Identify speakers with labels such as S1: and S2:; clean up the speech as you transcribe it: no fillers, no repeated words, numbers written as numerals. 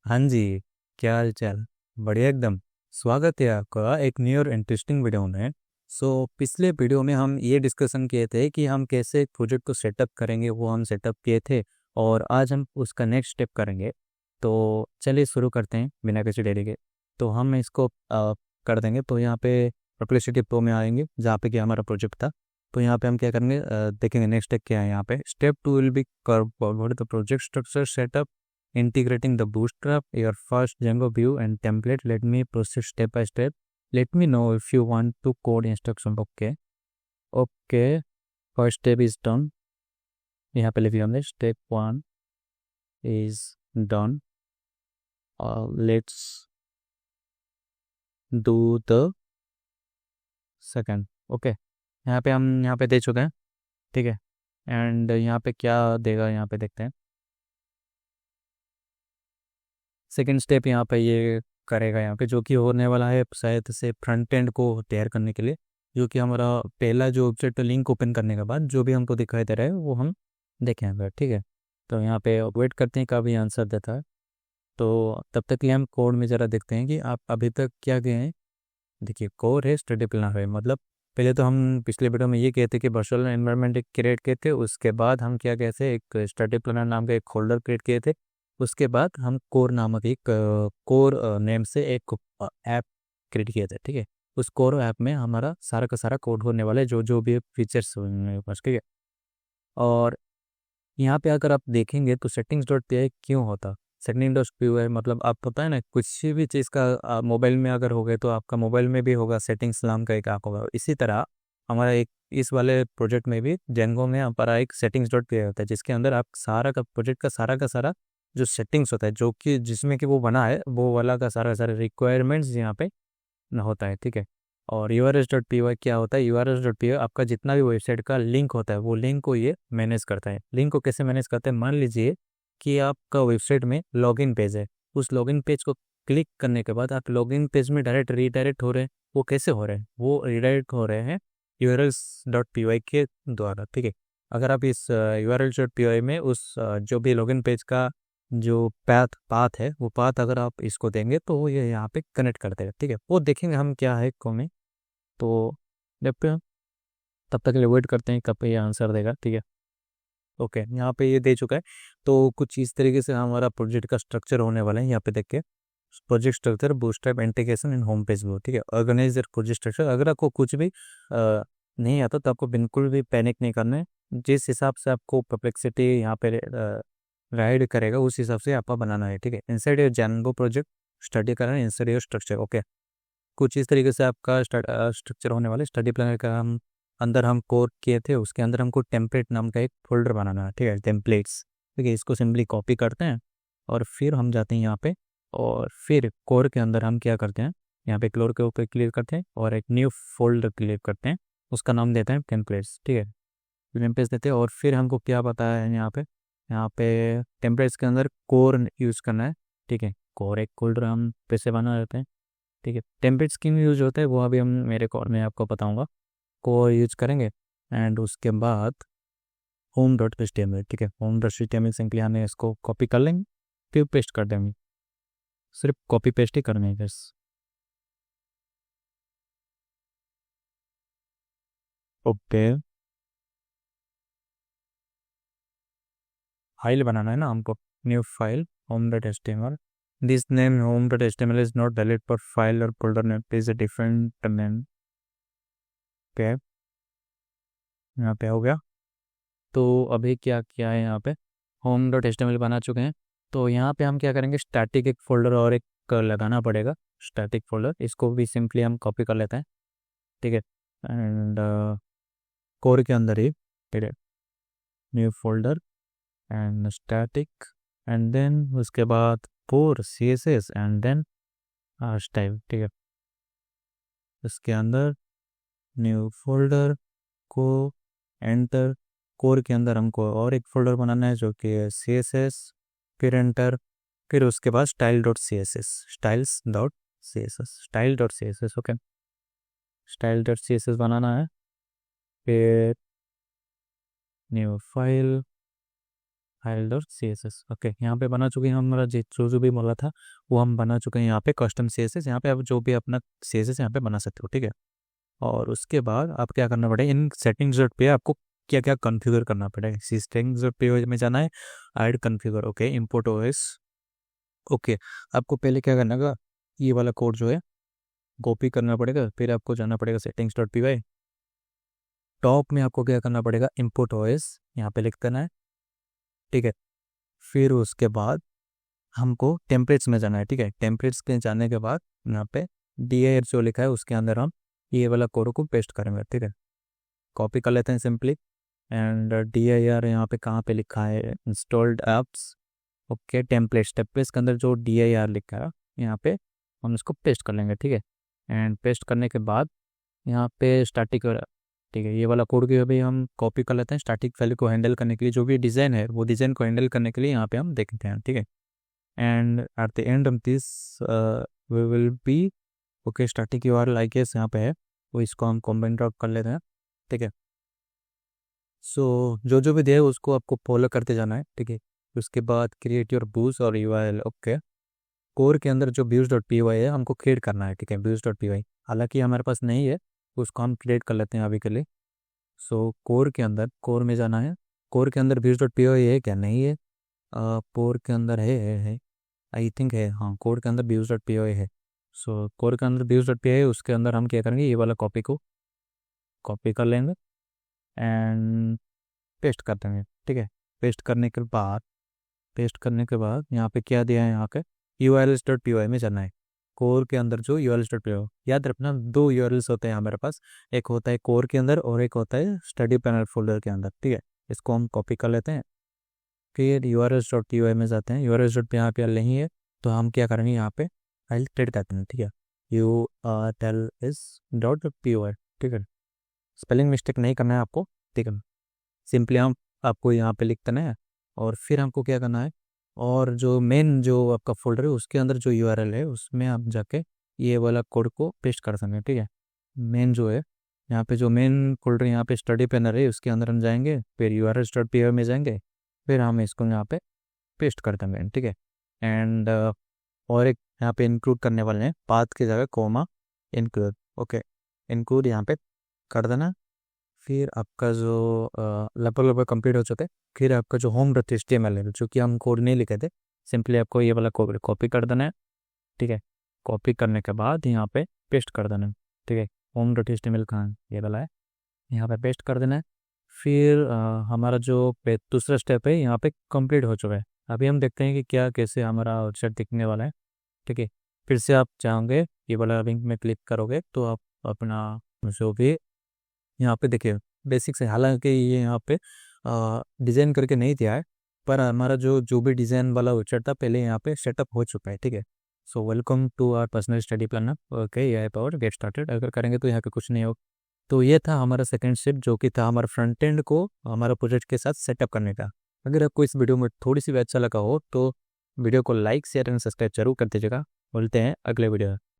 S1: हाँ जी। क्या हाल चाल। बढ़िया एकदम। स्वागत है आपका एक न्यू और इंटरेस्टिंग वीडियो में। पिछले वीडियो में हम ये डिस्कशन किए थे कि हम कैसे एक प्रोजेक्ट को सेटअप करेंगे, वो हम सेटअप किए थे। और आज हम उसका नेक्स्ट स्टेप करेंगे। तो चलिए शुरू करते हैं बिना किसी देरी के। तो हम इसको कर देंगे। तो यहाँ पे परप्लेक्सिटी प्रो में आएंगे जहाँ पे कि हमारा प्रोजेक्ट था। तो यहाँ पे हम क्या करेंगे, देखेंगे नेक्स्ट स्टेप क्या है। यहाँ पे step 2 will be the project structure setup, integrating the bootstrap, your first Django view and template. Let me proceed step by step. Let me know if you want to code instruction. Okay, first step is done. यहाँ पे लिखिए हमने step 1 is done. Let's do the second. Okay, यहाँ पे हम यहाँ पे दे चुके हैं। ठीक है। एंड यहाँ पे क्या देगा, यहाँ पे देखते हैं। सेकेंड स्टेप यहाँ पे ये करेगा, यहाँ पे जो कि होने वाला है शायद से फ्रंट एंड को तैयार करने के लिए, जो कि हमारा पहला जो वेबसाइट लिंक ओपन करने के बाद जो भी हमको दिखाई दे रहा है वो हम देखेंगे। ठीक है। तो यहाँ पे वेट करते हैं कभी आंसर देता है। तो तब तक के लिए हम कोड में ज़रा देखते हैं कि आप अभी तक क्या गए हैं। देखिए कोर है, स्टडी प्लानर है। मतलब पहले तो हम पिछले वीडियो में ये कहते कि वर्चुअल एनवायरनमेंट एक क्रिएट किए थे, उसके बाद हम क्या कहते एक स्टडी प्लानर नाम का एक फोल्डर क्रिएट किए थे। उसके बाद हम कोर नामक एक कोर नेम से एक ऐप क्रिएट किए थे। ठीक है। उस कोर ऐप में हमारा सारा का सारा कोड होने वाला है, जो जो भी फीचर्स होंगे बस। ठीक है। और यहाँ पे अगर आप देखेंगे तो सेटिंग्स डॉट पी आई क्यों होता। सेटिंग डॉट पी आई मतलब आप पता है ना, कुछ भी चीज़ का मोबाइल में अगर हो गए तो आपका मोबाइल में भी होगा सेटिंग्स नाम का एक ऐप होगा। इसी तरह हमारा एक इस वाले प्रोजेक्ट में भी जेंगो में हमारा एक सेटिंग्स डॉट पी आई होता है, जिसके अंदर आप सारा का प्रोजेक्ट का सारा जो सेटिंग्स होता है, जो कि जिसमें कि वो बना है, वो वाला का सारा रिक्वायरमेंट्स यहाँ पे ना होता है। ठीक है। और U R S dot P Y क्या होता है, U R S dot P Y आपका जितना भी वेबसाइट का लिंक होता है वो लिंक को ये मैनेज करता है। लिंक को कैसे मैनेज करता है, मान लीजिए कि आपका वेबसाइट में लॉगिन पेज है। उस लॉगिन पेज को क्लिक करने के बाद आप लॉगिन पेज में डायरेक्ट रीडायरेक्ट हो रहे हैं। वो कैसे हो रहे हैं, वो रीडायरेक्ट हो रहे हैं U R S dot P Y के द्वारा। ठीक है। अगर आप इस U R S dot P Y में उस जो भी लॉगिन पेज का जो पाथ है, वो पाथ अगर आप इसको देंगे तो वो ये यहाँ पे कनेक्ट कर देगा। ठीक है। वो देखेंगे हम क्या है को में। तो देखते हैं, तब तक के लिए वेट करते हैं कब ये आंसर देगा। ठीक है। ओके, यहाँ पे ये दे चुका है। तो कुछ इस तरीके से हमारा प्रोजेक्ट का स्ट्रक्चर होने वाला है। यहाँ पे देख के project structure, bootstrap, integration in home page वो। ठीक है। Organise project structure. अगर आपको कुछ भी नहीं आता तो आपको बिल्कुल भी पैनिक नहीं करना है। जिस हिसाब से आपको परप्लेक्सिटी यहाँ पे राइड करेगा उस हिसाब से आपका बनाना है। ठीक है। इनसाइड योर जैनगो प्रोजेक्ट स्टडी करना है, इनसाइड योर स्ट्रक्चर। ओके, कुछ इस तरीके से आपका स्ट्रक्चर होने वाला है। स्टडी प्लानर का हम अंदर हम कोर किए थे, उसके अंदर हमको टेम्पलेट नाम का एक फोल्डर बनाना है। ठीक है, टेम्पलेट्स। ठीक है, इसको सिंपली कॉपी करते हैं और फिर हम जाते हैं यहाँ पे। और फिर कोर के अंदर हम क्या करते हैं, यहाँ पे क्लोर के ऊपर क्लिक करते हैं और एक न्यू फोल्डर क्लिक करते हैं। उसका नाम देते हैं टेम्पलेट्स। ठीक है, टेम्पलेट्स देते हैं। और फिर हमको क्या पता है यहाँ पे टेम्पलेट्स के अंदर कोर यूज़ करना है। ठीक है, कोर एक फोल्डर हम पैसे बना देते हैं। ठीक है, टेम्पलेट स्कीम यूज होता है वो अभी हम मेरे कोड में आपको बताऊंगा। को यूज करेंगे एंड उसके बाद home dot H T M L. ठीक है, home dot H T M L simply हमें इसको कॉपी कर लेंगे, फिर पेस्ट कर देंगे। सिर्फ कॉपी पेस्ट ही करना है बस। ओके, फाइल बनाना है ना हमको। New file home dot H T M L. This name home dot H T M L is not valid for file or folder name, please a different name. Okay, यहाँ पे हो गया। तो अभी क्या किया है, यहाँ पे home dot H T M L बना चुके हैं। तो यहाँ पे हम क्या करेंगे, स्टैटिक एक फोल्डर और एक लगाना पड़ेगा। स्टैटिक फोल्डर, इसको भी सिंपली हम कॉपी कर लेते हैं। ठीक है। एंड कोर के अंदर ही, ठीक है, new folder and static and then उसके बाद core C S S and then style. ठीक है, इसके अंदर न्यू फोल्डर को एंटर। कोर के अंदर हमको और एक फोल्डर बनाना है जो कि सी एस एस, फिर एंटर। फिर उसके बाद style dot C S S, styles dot C S S, style dot C S S. Okay, style dot C S S बनाना है। फिर new file, file dot C S S. Okay, यहाँ पे बना चुके हैं हमारा जो जो भी बोला था वो हम बना चुके हैं। यहाँ पे कस्टम सी एस एस, यहाँ पे आप जो भी अपना सी एस एस यहाँ पे बना सकते हो, ठीक है। और उसके बाद आप क्या करना पड़ेगा, इन सेटिंग्स डॉट पे आपको क्या क्या कॉन्फ़िगर करना पड़ेगा। सेटिंग्स डॉट पे में जाना है, add configure, okay, import OS. Okay, आपको पहले क्या करना होगा, ये वाला कोड जो है कॉपी करना पड़ेगा, फिर आपको जाना पड़ेगा settings dot P Y. Top में आपको क्या करना पड़ेगा, इंपोर्ट ओएस यहाँ पे लिख देना है, ठीक है। फिर उसके बाद हमको टेम्पलेट्स में जाना है, ठीक है। टेम्पलेट्स के जाने के बाद यहाँ पे डी आई जो लिखा है उसके अंदर हम ये वाला कोड को पेस्ट करेंगे, ठीक है। कॉपी कर लेते हैं simply, and D I R यहाँ पे कहाँ पे लिखा है, installed apps, okay, templates. Templates के अंदर जो डी आई आर लिखा है यहाँ पे हम इसको पेस्ट कर लेंगे, ठीक है। एंड पेस्ट करने के बाद यहाँ पे स्टैटिक, ठीक है, ये वाला कोड भी अभी हम कॉपी कर लेते हैं। स्टैटिक वैल्यू को हैंडल करने के लिए जो भी डिज़ाइन है वो डिज़ाइन को हैंडल करने के लिए यहाँ पे हम देखते हैं, ठीक है। And at the end of this we will be, okay, static U R like S यहाँ पे है, वो इसको हम कॉम्बाइन ड्रॉप कर लेते हैं, ठीक है। सो जो जो भी दिया है उसको आपको फॉलो करते जाना है, ठीक है। उसके बाद क्रिएट योर व्यूज और you I L, okay. Core के अंदर जो व्यूज डॉट पी वाई है हमको क्रिएट करना है, ठीक है, व्यूज डॉट पी वाई। हालांकि हमारे पास नहीं है, उसको हम क्रिएट कर लेते हैं अभी के लिए। सो कोर के अंदर, कोर में जाना है। कोर के अंदर व्यूज डॉट पी वाई है क्या, नहीं है। कोर के अंदर है, आई थिंक है, हाँ, कोड के अंदर व्यूज डॉट पी है। सो कोड के अंदर व्यूज डॉट पी है, उसके अंदर हम क्या करेंगे, ये वाला कॉपी को कॉपी कर लेंगे एंड पेस्ट कर देंगे, ठीक है। पेस्ट करने के बाद, पेस्ट करने के बाद यहाँ पे क्या दिया है, यहाँ पे U R Ls dot P Y में जाना है। कोर के अंदर जो U R Ls dot P Y, याद रखना दो यू आर एल्स होते हैं हमारे पास, एक होता है कोर के अंदर और एक होता है स्टडी पैनल फोल्डर के अंदर, ठीक है। इसको हम कॉपी कर लेते हैं, फिर U R S dot P Y में जाते हैं। यू आर एस डॉट यहाँ पे नहीं है तो हम क्या करेंगे, यहाँ पे फाइल क्रिएट करते हैं, ठीक है। U R L S dot P Y, ठीक है। स्पेलिंग मिस्टेक नहीं करना है आपको, ठीक है। सिंपली हम आपको यहाँ पे लिख देना है, और फिर हमको क्या करना है, और जो मेन जो आपका फोल्डर है उसके अंदर जो यू आर एल है उसमें आप जाके ये वाला कोड को पेस्ट कर सकते हैं, ठीक है। मेन जो है यहाँ पे जो मेन फोल्डर यहाँ पे स्टडी पैनल है उसके अंदर हम जाएंगे, फिर U R S dot P Y में जाएंगे, फिर हम इसको यहाँ पे पेस्ट कर देंगे, ठीक है। एंड और एक यहाँ पे इंक्लूड करने वाले हैं, पाथ की जगह कोमा इंक्लूड, ओके, इंक्लूड यहाँ पे कर देना। फिर आपका जो लगभग कंप्लीट हो चुके हैं। फिर आपका जो होम डॉट एचटीएमएल है, जो कि हम कोड नहीं लिखे थे, सिंपली आपको ये वाला कोड कॉपी कर देना है, ठीक है। कॉपी करने के बाद यहाँ पे पेस्ट कर देना है, ठीक है। होम डॉट एचटीएमएल कहाँ है, ये वाला है, यहाँ पे पेस्ट कर देना है। फिर हमारा जो दूसरा स्टेप है यहाँ पे कंप्लीट हो चुका है। अभी हम देखते हैं कि क्या कैसे हमारा वेबसाइट दिखने वाला है, ठीक है। फिर से आप चाहोगे ये वाला लिंक में क्लिक करोगे तो आप अपना जो भी यहाँ पे देखिए बेसिक्स है, हालांकि ये यहाँ पे डिज़ाइन करके नहीं दिया है, पर हमारा जो भी डिज़ाइन वाला वेबसाइट था पहले यहाँ पे सेटअप हो चुका है, ठीक है। So welcome to our personal study planner, okay, ये पावर गेट स्टार्टेड। अगर करेंगे तो यहाँ पे कुछ नहीं होगा। तो ये था हमारा सेकंड स्टेप, जो कि था हमारा फ्रंट एंड को हमारा प्रोजेक्ट के साथ सेटअप करने का। अगर आपको इस वीडियो में थोड़ी सी भी अच्छा लगा हो तो वीडियो को लाइक शेयर एंड सब्सक्राइब जरूर कर दीजिएगा। बोलते हैं अगले वीडियो।